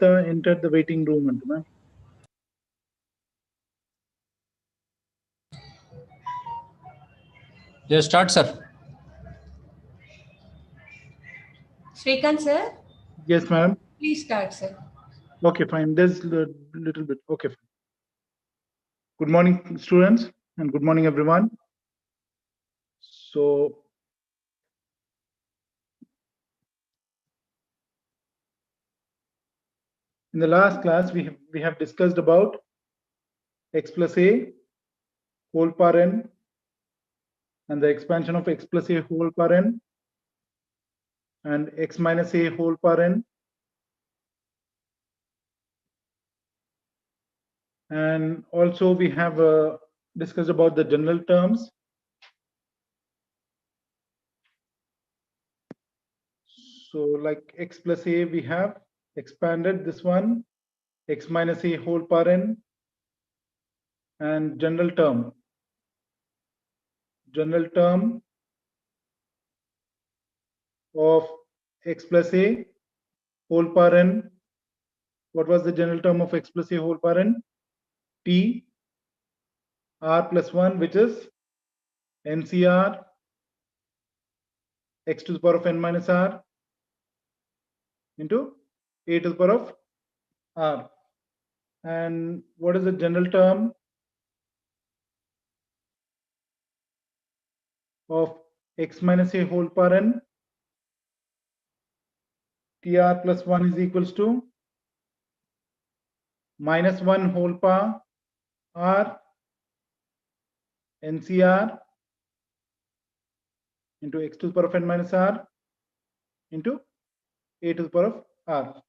entered the waiting room. Yes, start, sir. Srikanth, sir? Yes, ma'am. Please start, sir. Okay, fine. There's a little bit. Okay, fine. Good morning, students, and good morning, everyone. So, in the last class, we have discussed about x plus a whole power n and the expansion of x plus a whole power n and x minus a whole power n. And also we have discussed about the general terms. So like x plus a, we have expanded this one, x minus a whole power n, and general term of x plus a whole power n. What was the general term of x plus a whole power n? T r plus 1, which is NCR x to the power of n minus r into a to the power of r. And what is the general term of x minus a whole power n? Tr plus 1 is equals to minus 1 whole power r NCR into x to the power of n minus r into a to the power of r.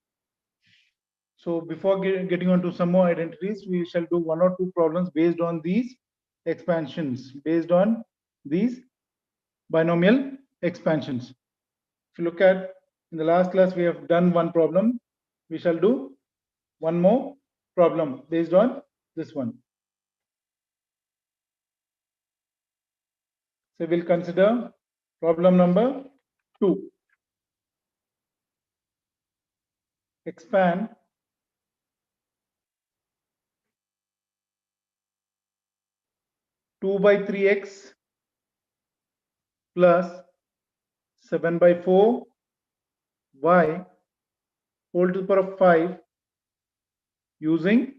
So before getting on to some more identities, we shall do one or two problems based on these expansions, based on these binomial expansions. If you look at in the last class, we have done one problem. We shall do one more problem based on this one. So we'll consider problem number 2. Expand two by 3x plus 7 by 4 y whole to the power of 5 using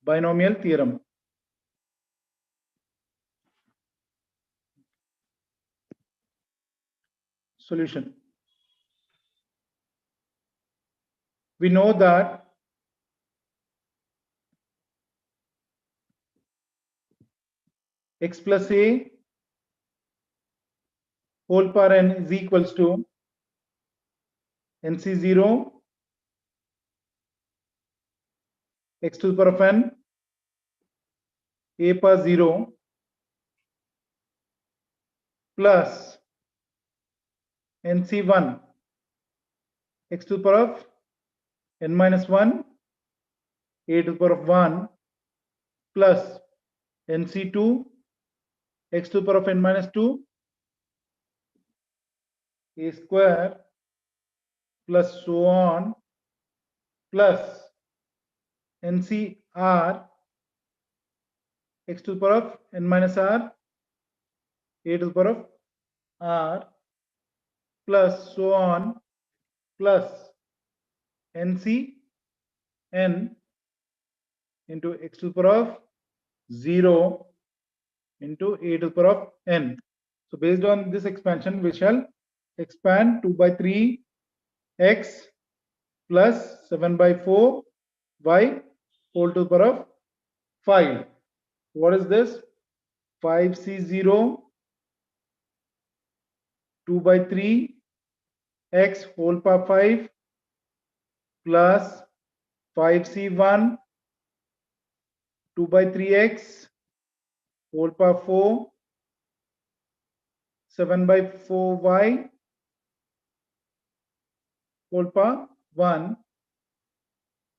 binomial theorem. Solution. We know that x plus a whole power n is equals to NC0 x to the power of n a power 0 plus NC1 x to the power of n minus 1 a to the power of 1 plus NC2 x to the power of n minus 2 a square plus so on plus NCR x to the power of n minus r a to the power of r plus so on plus NCN into x to the power of 0 into a to the power of n. So based on this expansion, we shall expand 2 by 3 x plus 7 by 4 y whole to the power of 5. What is this? 5c0 2 by 3 x whole power 5 plus 5c1 2 by 3x whole power 4 7 by 4y whole power 1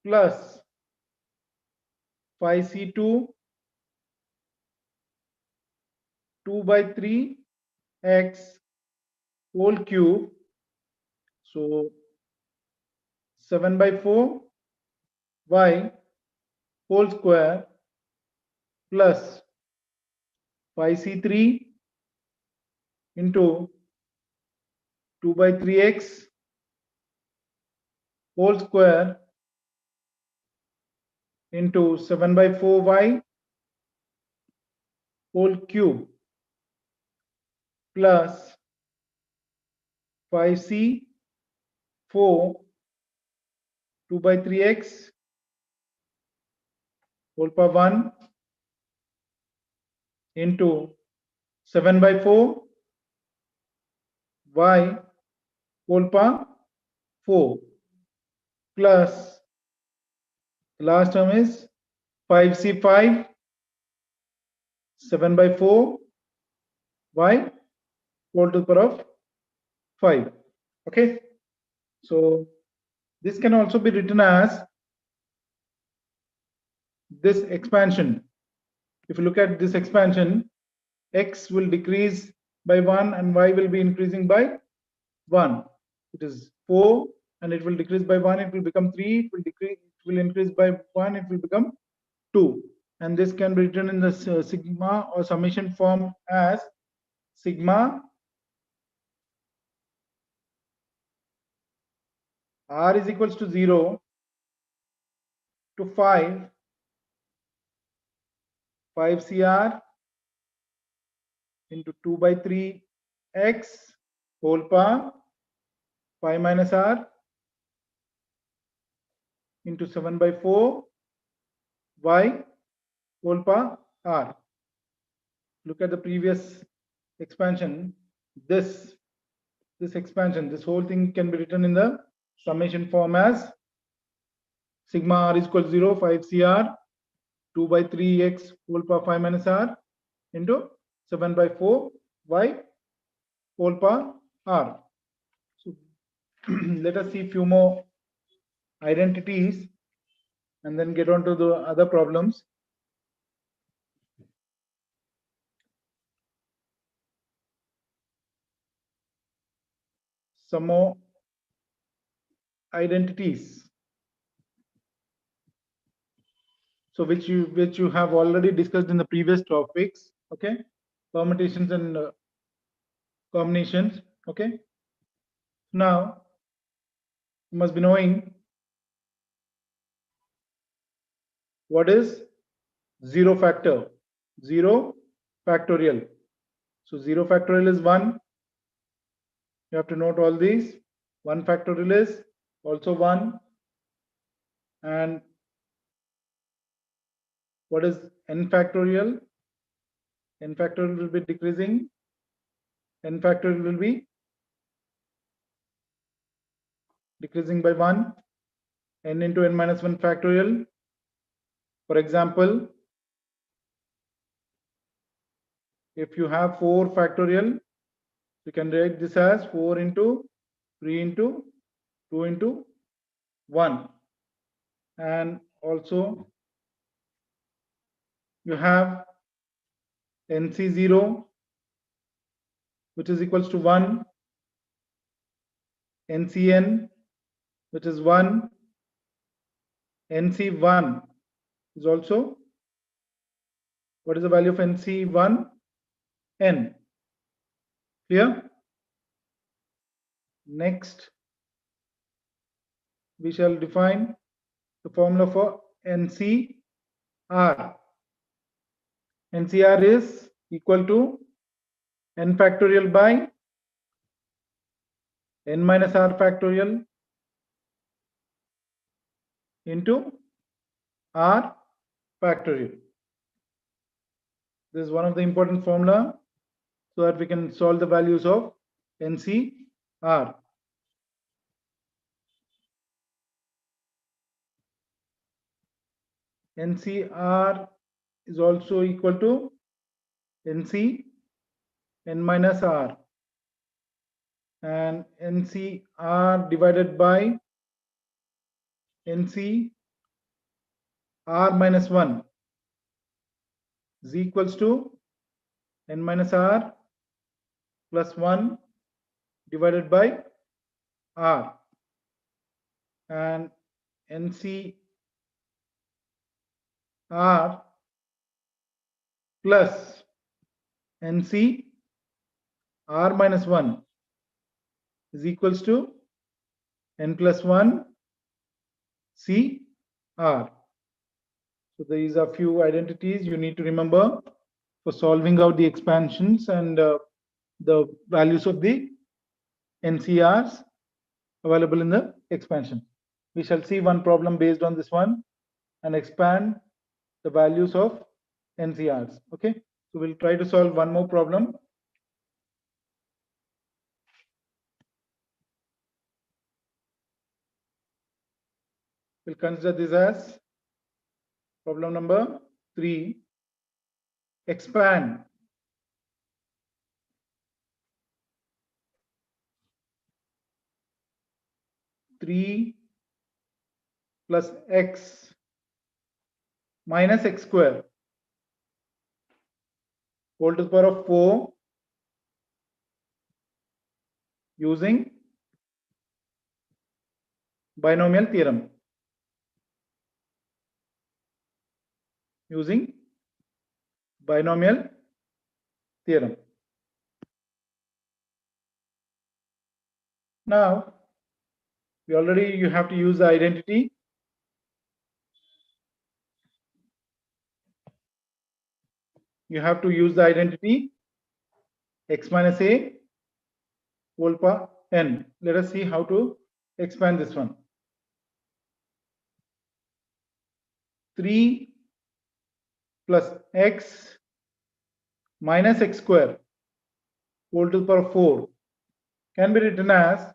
plus 5c2 2 by 3x whole cube. So 7 by 4 y whole square plus 5c3 into 2 by 3x whole square into 7 by 4y whole cube plus 5c 4 2 by 3x whole power 1 into 7 by 4 y whole power 4 plus the last term is 5c5 7 by 4 y whole to the power of 5. Okay, so this can also be written as this expansion. If you look at this expansion, x will decrease by 1 and y will be increasing by 1. It is 4 and it will decrease by 1, it will become 3, it will decrease, it will increase by 1, it will become 2. And this can be written in the sigma or summation form as sigma r is equals to 0 to 5 cr into 2 by 3 x whole power 5 minus r into 7 by 4 y whole power r. Look at the previous expansion. This expansion, this whole thing can be written in the summation form as sigma r is equal to 0, 5 cr 2 by 3 x whole power 5 minus r into 7 by 4 y whole power r. So let us see few more identities and then get on to the other problems. Some more identities. So which you have already discussed in the previous topics. Okay, permutations and combinations. Okay, now you must be knowing what is 0 factor, 0 factorial. So 0 factorial is 1. You have to note all these. 1 factorial is also 1. And what is n factorial? N factorial will be decreasing. N factorial will be decreasing by 1. N into n minus 1 factorial. For example, if you have 4 factorial, you can write this as 4 into 3 into 2 into 1. And also you have NC0, which is equals to 1, NCN, which is 1, NC1 is also, what is the value of NC1? N. Clear? Next, we shall define the formula for NCR. NCR is equal to n factorial by n minus r factorial into r factorial. This is one of the important formula so that we can solve the values of NCR. NCR is also equal to NC n minus r, and NCR divided by NC r minus 1 is equals to n minus r plus 1 divided by r. and NCR plus NC R minus 1 is equals to N plus 1 C R. So these are few identities you need to remember for solving out the expansions and the values of the NCRs available in the expansion. We shall see one problem based on this one and expand the values of NCRs. Okay, so we'll try to solve one more problem. We'll consider this as problem number 3. Expand (3 plus x minus x square whole to the power of 4 using binomial theorem. Using binomial theorem. Now, you have to use the identity. You have to use the identity x minus a whole power n. Let us see how to expand this one. 3 plus x minus x square whole to the power of 4 can be written as,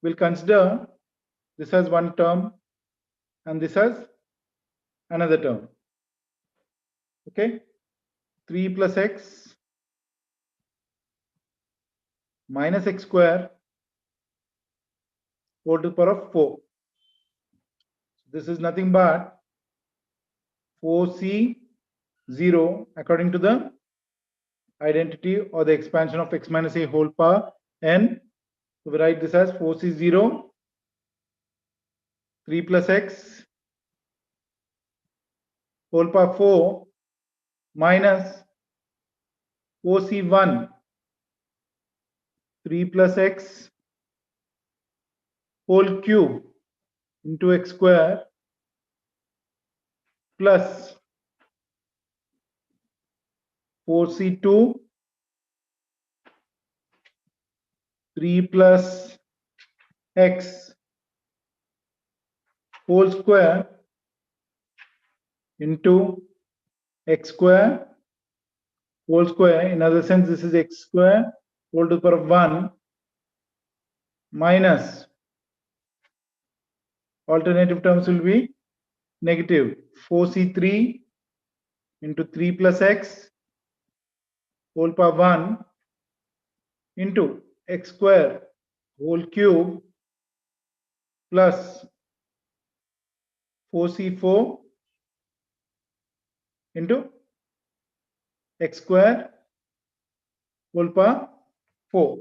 we'll consider this as one term and this as another term. Okay, 3 plus x minus x square whole to the power of 4. This is nothing but 4c0 according to the identity or the expansion of x minus a whole power n. So we write this as 4c0 3 plus x whole power 4 minus 4c1 3 plus x whole cube into x square plus 4c2 3 plus x whole square into x square whole square. In other sense, this is x square whole to the power of 1 minus, alternative terms will be negative 4c3 into 3 plus x whole power 1 into x square whole cube plus 4c4 into x square whole power 4.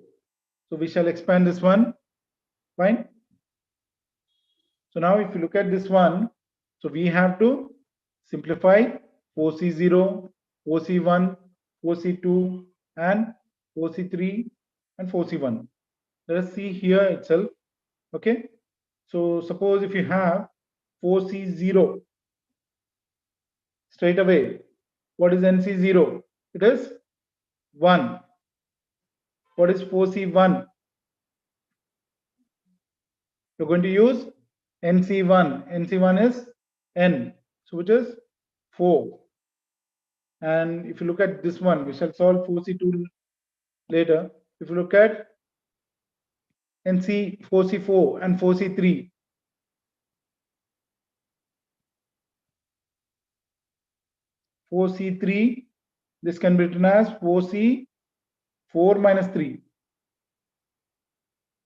So we shall expand this one. Fine. So now if you look at this one, so we have to simplify 4c0, 4c1, 4c2 and 4c3 and 4c1. Let us see here itself. Okay. So suppose if you have 4c0, straight away, what is NC0? It is 1. What is 4c1? You're going to use NC1. NC1 is n, so which is 4. And if you look at this one, we shall solve 4c2 later. If you look at NC 4c4 and 4c3, this can be written as 4c4 minus 3.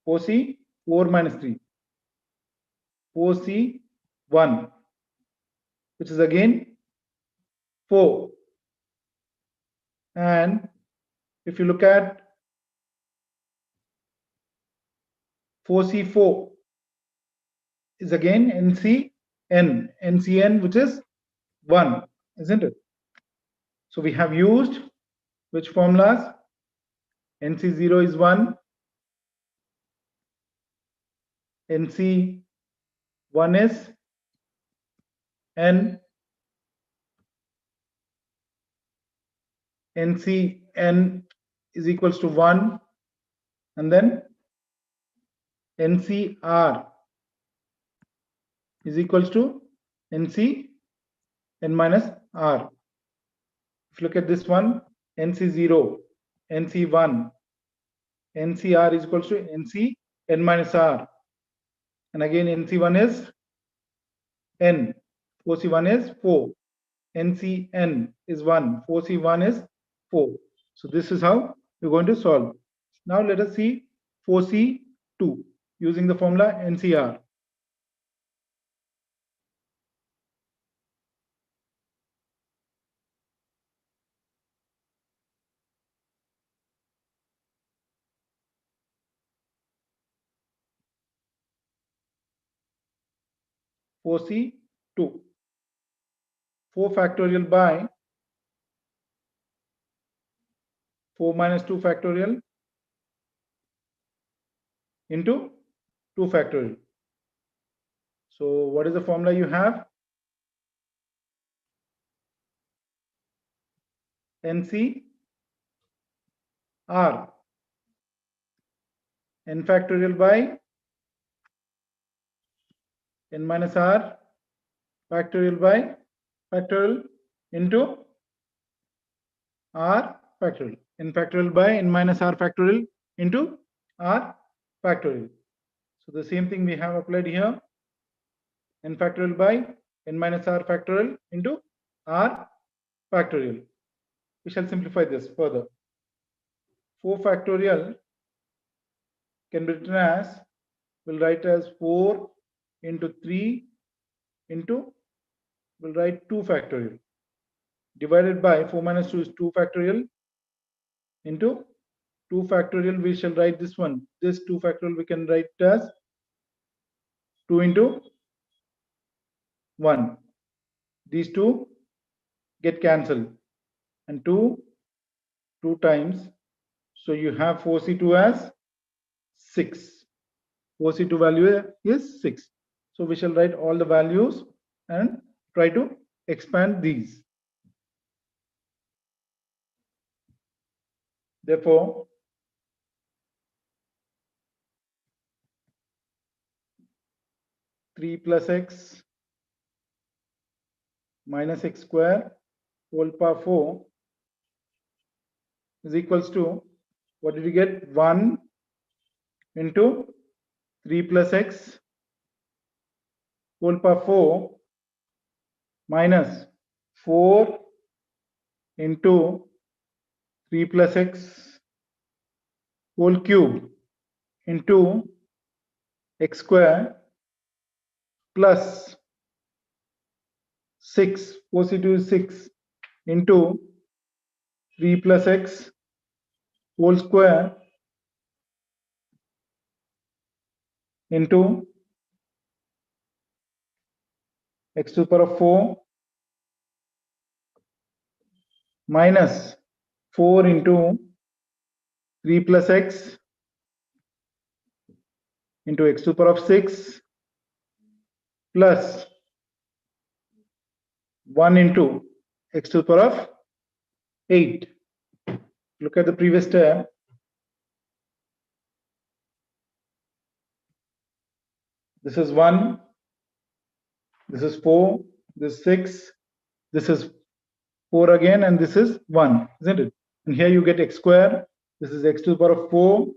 4c4 minus 3. 4c1, which is again 4. And if you look at 4c4, is again NCN, which is 1, isn't it? So we have used which formulas? NC0 is 1, NC1 is N, NCN is equals to 1, and then NCR is equals to NCN minus R. If you look at this one, NC0, NC1, NCR is equals to NCN minus R. And again, NC1 is N, 4C1 is 4, NCN is 1, 4C1 is 4. So this is how we're going to solve. Now let us see 4C2 using the formula NCR. C2, 4 factorial by 4 minus 2 factorial into 2 factorial. So what is the formula you have? NCR, n factorial by n minus r factorial by factorial into r factorial. N factorial by n minus r factorial into r factorial. So the same thing we have applied here. N factorial by n minus r factorial into r factorial. We shall simplify this further. 4 factorial can be written as, we'll write as 4 into 3 into, we'll write 2 factorial, divided by 4 minus 2 is 2 factorial into 2 factorial. We shall write this one. This 2 factorial we can write as 2 into 1. These two get cancelled, and 2 times. So you have 4C2 as 6. 4C2 value is 6. So we shall write all the values and try to expand these. Therefore, three plus x minus x square whole power 4 is equals to, what did you get? 1 into 3 plus x whole power 4 minus 4 into 3 plus x whole cube into x square plus 6, 4C2 is 6 into 3 plus x whole square into x to the power of 4 minus 4 into 3 plus x into x to the power of 6 plus 1 into x to the power of 8. Look at the previous step. This is 1, this is 4, this is 6, this is 4 again, and this is 1, isn't it? And here you get x square. This is x to the power of 4,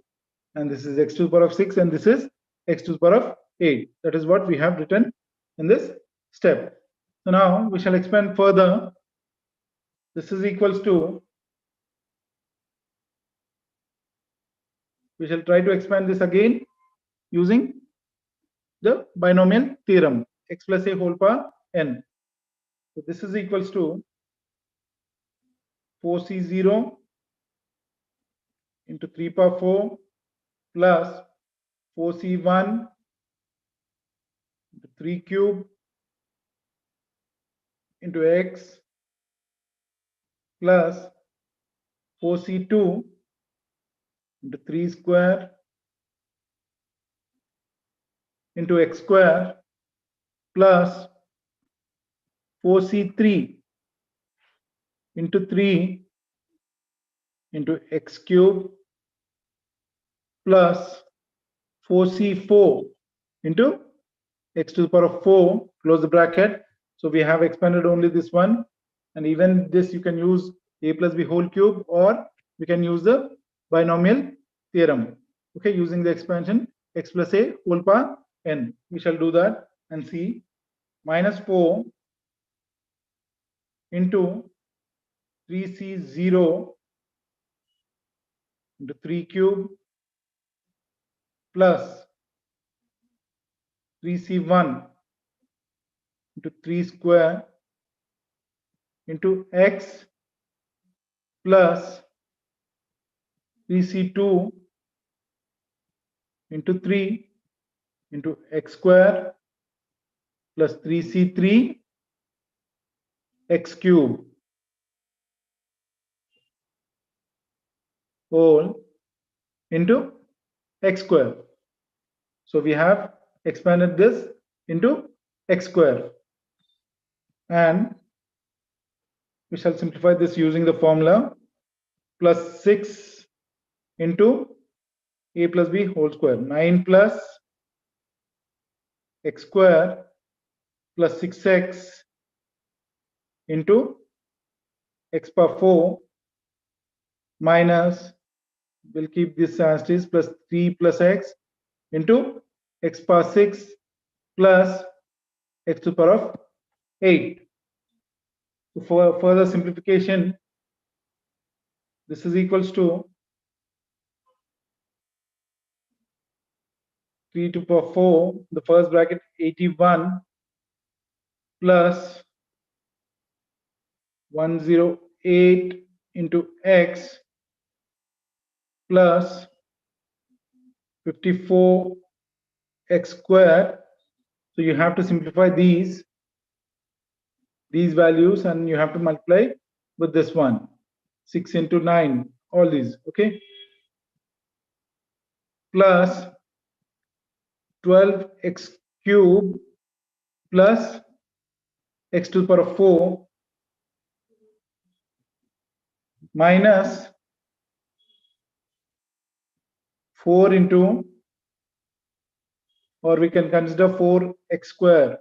and this is x to the power of 6, and this is x to the power of 8. That is what we have written in this step. So now we shall expand further. This is equals to, we shall try to expand this again using the binomial theorem, x plus a whole power n. So this is equals to 4C0 into 3 power 4 plus 4C1 3 cube into x plus 4c2 into 3 square into x square plus 4c3 into 3 into x cube plus 4c4 into x to the power of 4, close the bracket. So we have expanded only this one, and even this you can use a plus b whole cube, or we can use the binomial theorem. Okay, using the expansion x plus a whole power n. We shall do that and see minus 4 into 3c0 into 3 cube plus 3c1 into 3 square into x plus 3c2 into 3 into x square plus 3c3 x cube whole into x square. So we have expanded this into x square, and we shall simplify this using the formula plus 6 into a plus b whole square, 9 plus x square plus 6x into x power 4 minus, we'll keep this as it is, plus 3 plus x into x power 6 plus x to the power of 8. So for further simplification, this is equals to 3 to the power 4, the first bracket 81 plus 108 into x plus 54 x square. So you have to simplify these values, and you have to multiply with this one, 6 into 9, all these, okay, plus 12x cube plus x to the power of 4 minus 4 into, or we can consider 4x square,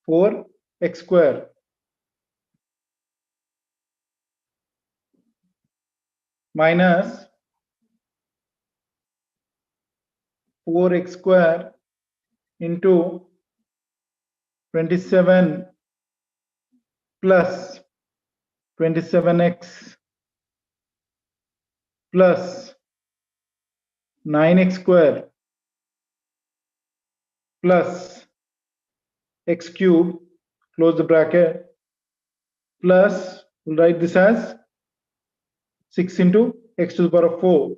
4x square minus 4x square into 27 plus 27x plus 9x square plus x cube, close the bracket, plus, we'll write this as 6 into x to the power of 4,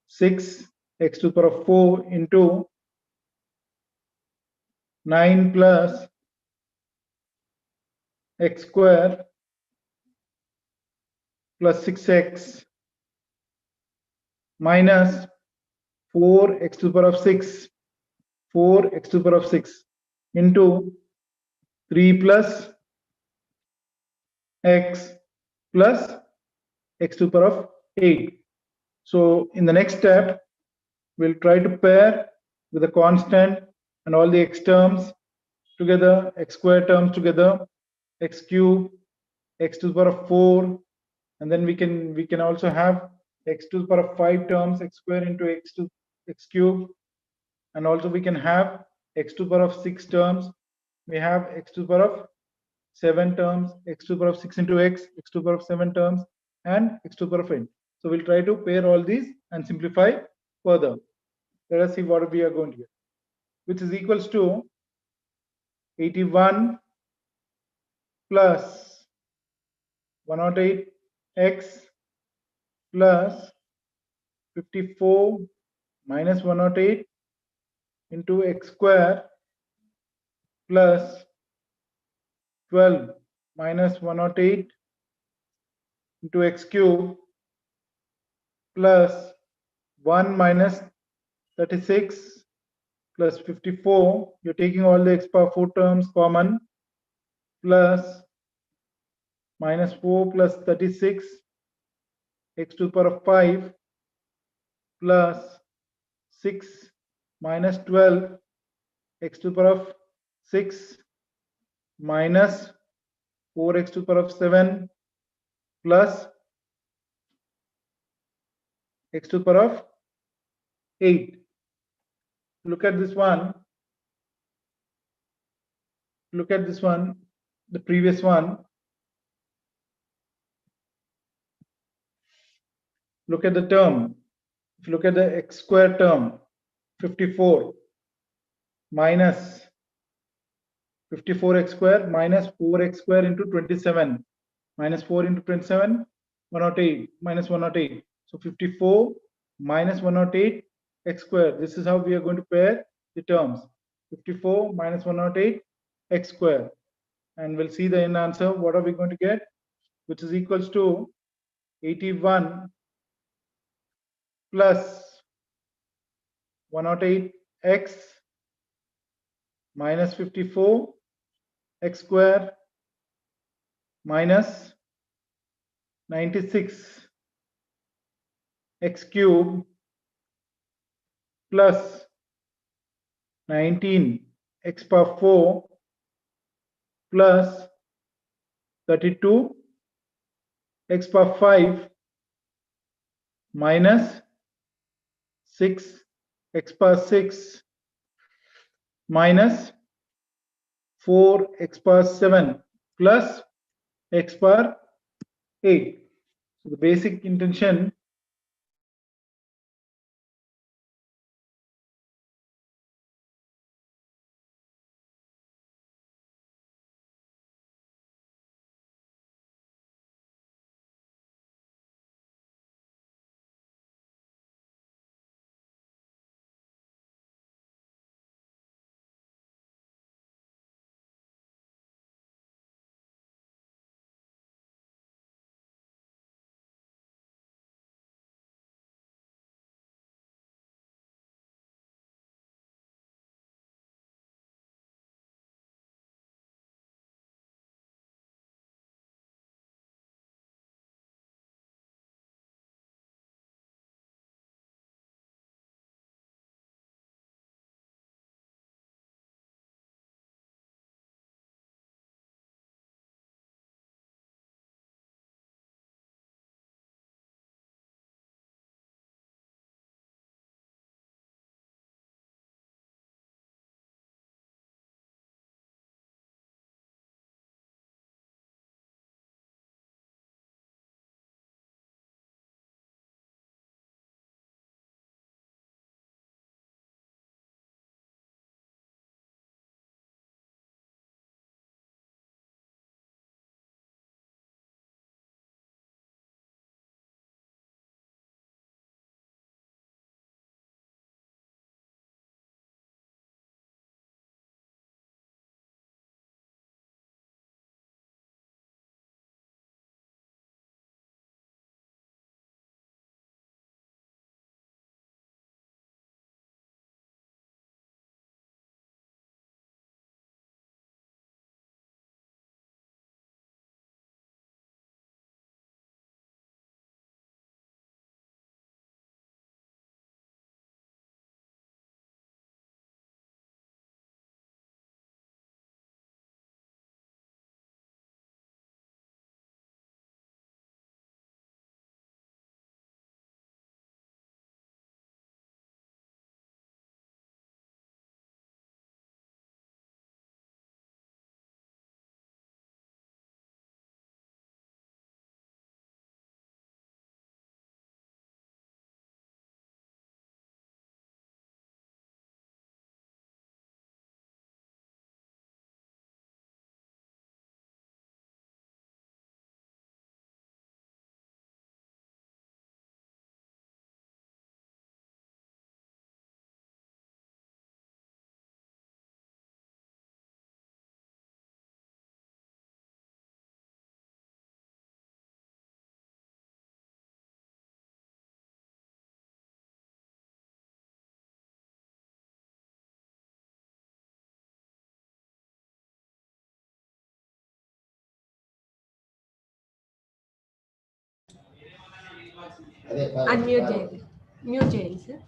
6 x to the power of 4 into 9 plus x square plus 6x minus 4x to the power of 6, 4x to the power of 6 into 3 plus x plus x to the power of 8. So in the next step, we'll try to pair with a constant and all the x terms together, x square terms together, x cube, x to the power of 4, and then we can also have x to the power of 5 terms, x square into x cube, and also we can have x to the power of 6 terms. We have x to the power of 7 terms, x to the power of 6 into x to the power of 7 terms, and x to the power of 8. So we'll try to pair all these and simplify further. Let us see what we are going to get, which is equals to 81 plus 108x plus 54 minus 108 into x square plus 12 minus 108 into x cube plus 1 minus 36 plus 54. You're taking all the x power 4 terms common, plus minus 4 plus 36 x to the power of 5 plus 6 minus 12 x to the power of 6 minus 4x to the power of 7 plus x to the power of 8. Look at this one. Look at this one, the previous one. Look at the term. If you look at the x square term, 54 minus 54x square minus 4x square into 27 minus 4 into 27, 108 minus 108. So 54 minus 108 x square. This is how we are going to pair the terms. 54 minus 108 x square. And we'll see the end answer. What are we going to get? Which is equals to 81 plus 108x minus 54 x square minus 96 x cube plus 19 x power 4 plus 32 x power 5 minus 6 x power 6 minus 4 x power 7 plus x power 8. So the basic intention unmute చేయండి. Mute చేయండి sir.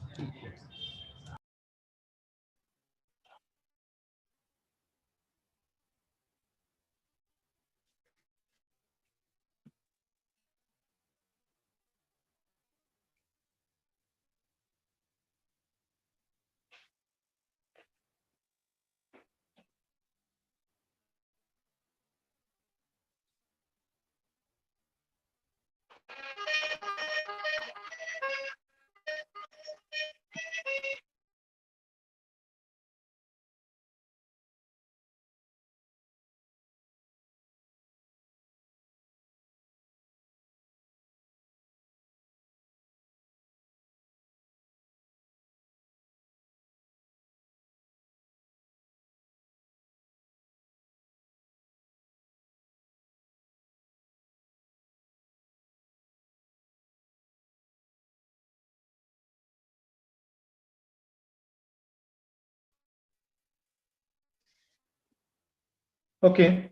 Okay.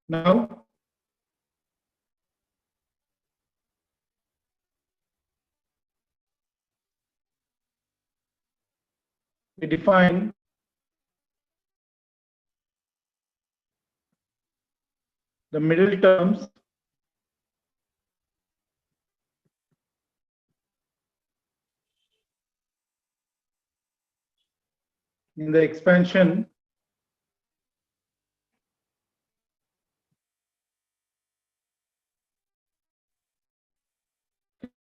Now we define the middle terms in the expansion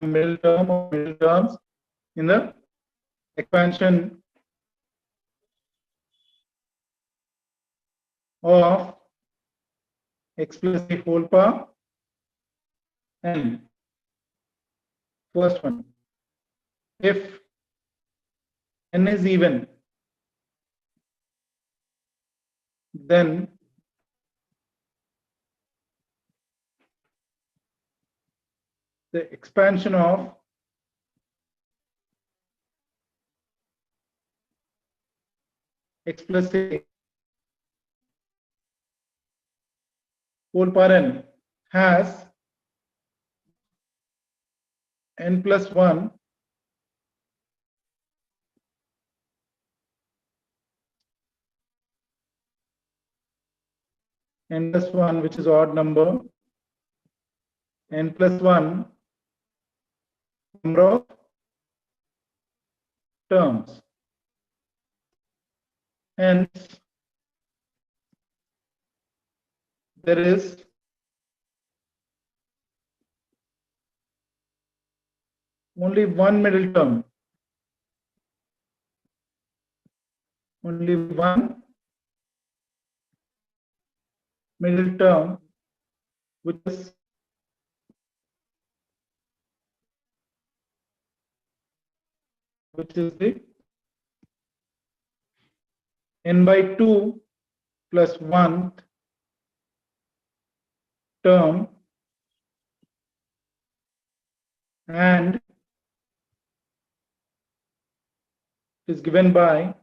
middle term or middle terms in the expansion of x plus a whole power n. First one, if n is even, then the expansion of x plus a whole power n has n plus 1 n plus 1, which is odd number, n plus 1 number of terms. Hence, there is only one middle term. Only one middle term, which is the n by 2 plus 1 term, and is given by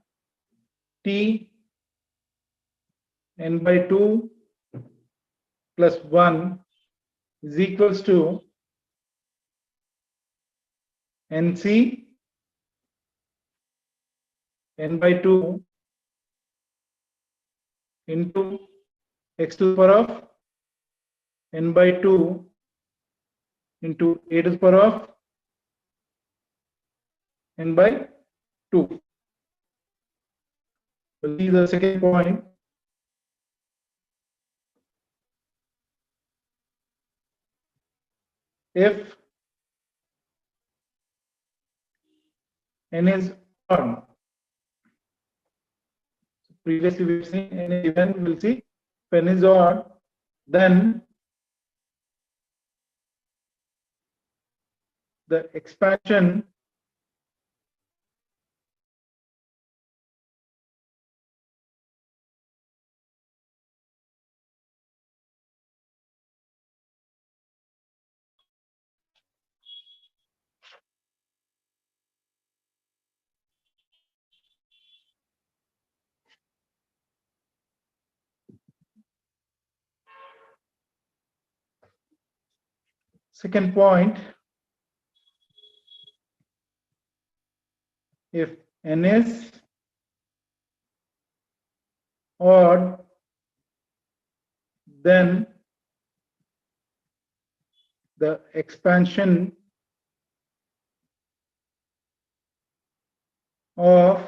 t n by 2 plus 1 is equals to nc n by 2 into x to the power of n by 2 into a to the power of n by 2. We'll see the second point. If n is odd, previously we've seen n is even, we'll see if n is odd, then the expansion Second point, if n is odd, then the expansion of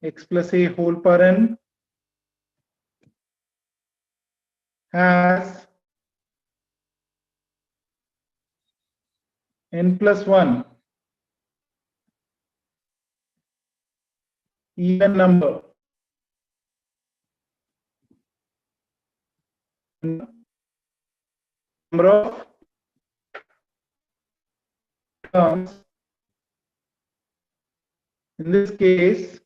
x plus a whole power n has n plus 1 even number of terms. In this case,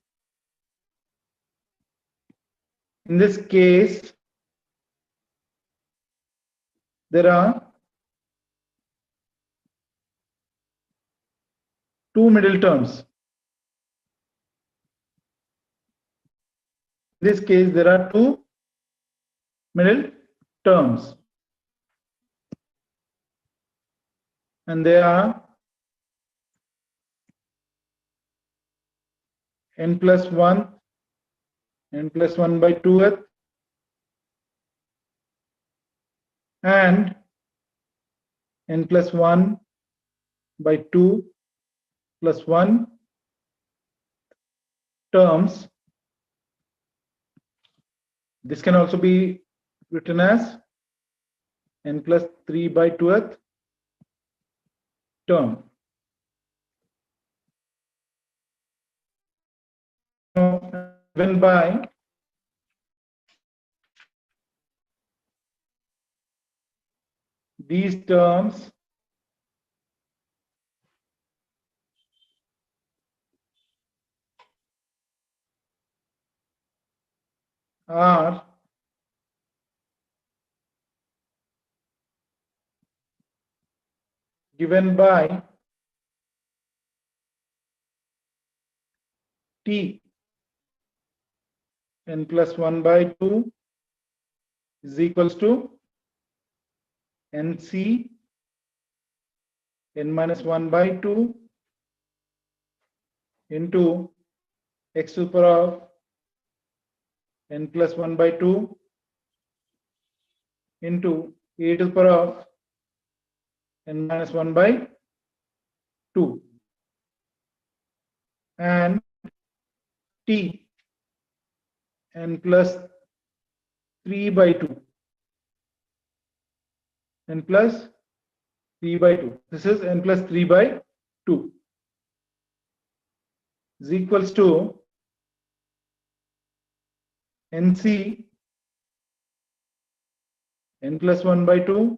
there are two middle terms. In this case, there are two middle terms, and they are n plus 1, n plus 1 by 2th, and n plus 1 by 2 plus 1 terms. This can also be written as n plus 3 by 2th term. Given by these terms are given by t n plus 1 by 2 is equals to nc n minus 1 by 2 into x to the power of n plus 1 by 2 into a to the power of n minus 1 by 2, and t n plus 3 by 2, n plus 3 by 2. This is n plus 3 by 2 is equals to nc n plus 1 by 2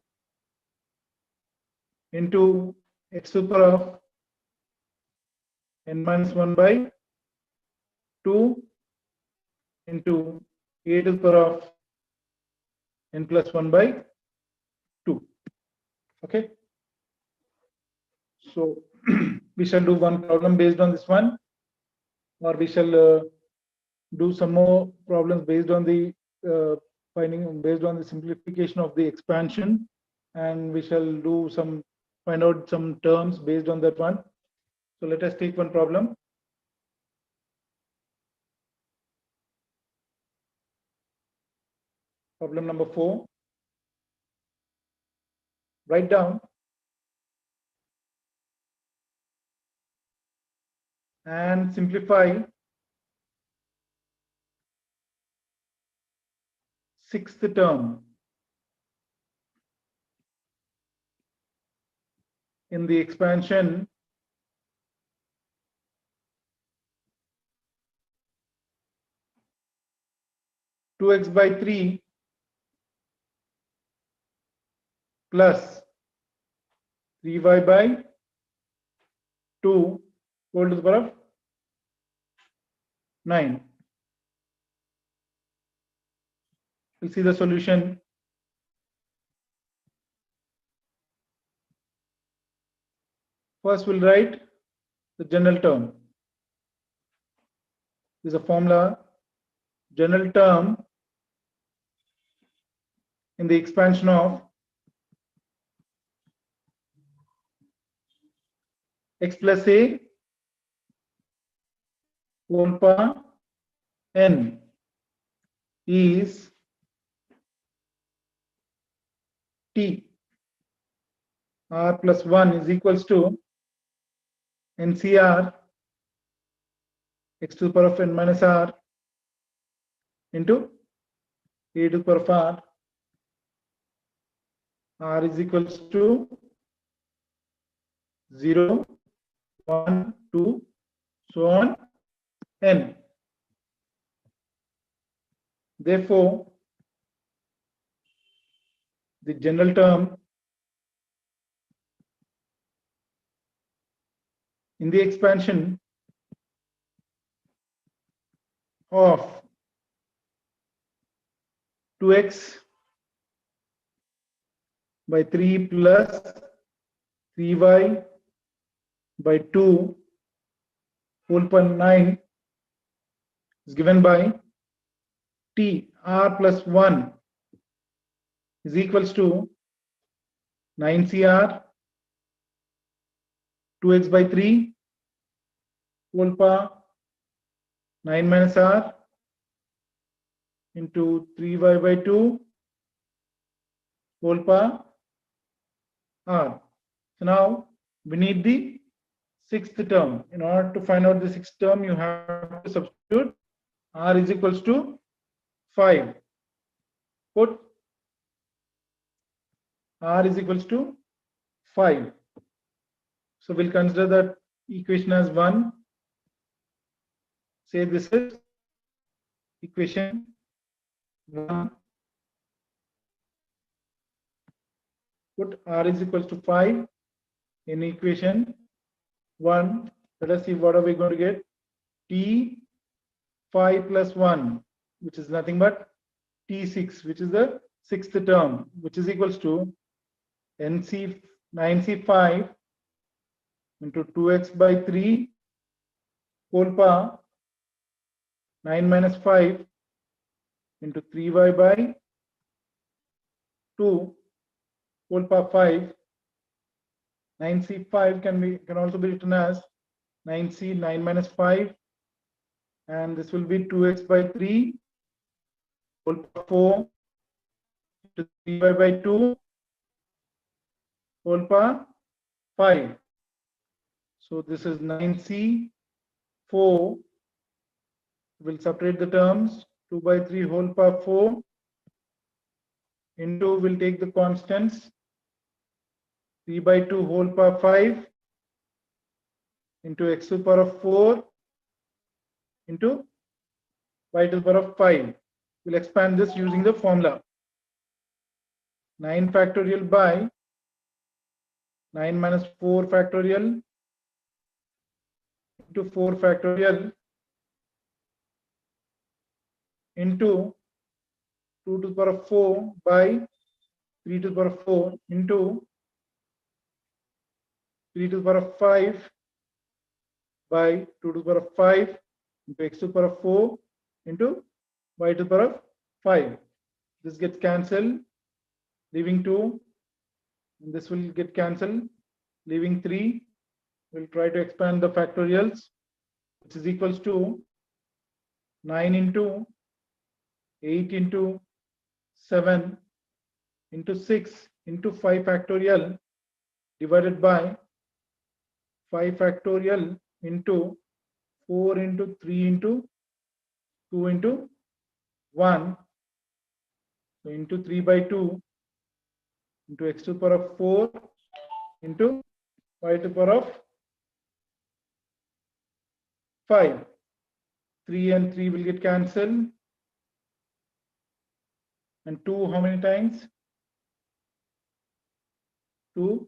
into x to the power of n minus 1 by 2 into a to the power of n plus 1 by 2. Okay. So we shall do one problem based on this one, or we shall do some more problems based on the based on the simplification of the expansion, and we shall do find out some terms based on that one. So let us take one problem. Problem number 4. Write down and simplify sixth term in the expansion two x by 3 plus 3y by 2 whole to the power of 9. We'll see the solution. First, we'll write the general term. This is a formula. General term in the expansion of x plus a whole power n is t r plus 1 is equals to NCR x to the power of n minus r into a to the power of r is equals to 0, 1, 2, so on n. Therefore, the general term in the expansion of 2x by 3 plus 3y by 2 whole power 9 is given by t r plus 1 is equals to 9cr 2x by 3 whole power 9 minus r into 3y by 2 whole power r. So now we need the sixth term. In order to find out the sixth term, you have to substitute r is equals to 5. Put r is equals to 5. So we'll consider that equation as 1. Say this is equation 1. Put r is equals to 5 in equation 1. Let us see what are we going to get. T 5 plus 1, which is nothing but T6, which is the sixth term, which is equals to NC 9C5 into 2x by 3 whole power 9 minus 5 into 3y by 2 whole power 5. 9C5 can also be written as 9C 9 minus 5, and this will be 2x by 3 whole power 4 to 3y by 2 whole power 5. So this is 9C 4. We'll separate the terms. 2 by 3 whole power 4 into, we'll take the constants, 3 by 2 whole power 5 into x to the power of 4 into y to the power of 5. We'll expand this using the formula. 9 factorial by 9 minus 4 factorial into 4 factorial into 2 to the power of 4 by 3 to the power of 4 into 3 to the power of 5 by 2 to the power of 5 into x to the power of 4 into y to the power of 5. This gets cancelled, leaving 2, and this will get cancelled, leaving 3. We'll try to expand the factorials, which is equals to 9 into 8 into 7 into 6 into 5 factorial divided by 5 factorial into 4 into 3 into 2 into 1. So into 3 by 2 into x to the power of 4 into y to the power of 5. 3 and 3 will get cancelled. And 2 how many times? 2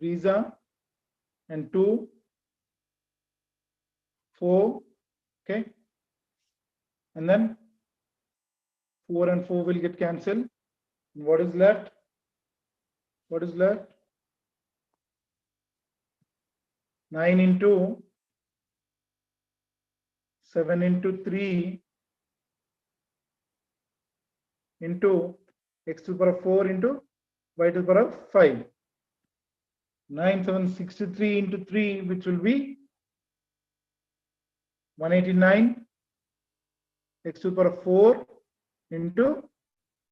3s are, and 2 4. Okay, and then 4 and 4 will get cancelled. And what is left? What is left? 9 into 7 into 3 into x to the power of 4 into y to the power of 5. 9763 into 3, which will be 189 x to the power of 4 into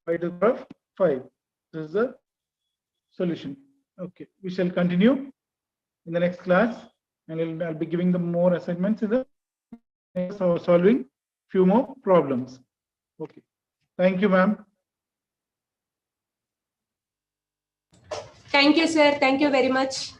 y to the power of 5. This is the solution. Okay, we shall continue in the next class, and I'll be giving them more assignments in the next, solving few more problems. Okay, thank you, ma'am. Thank you, sir. Thank you very much.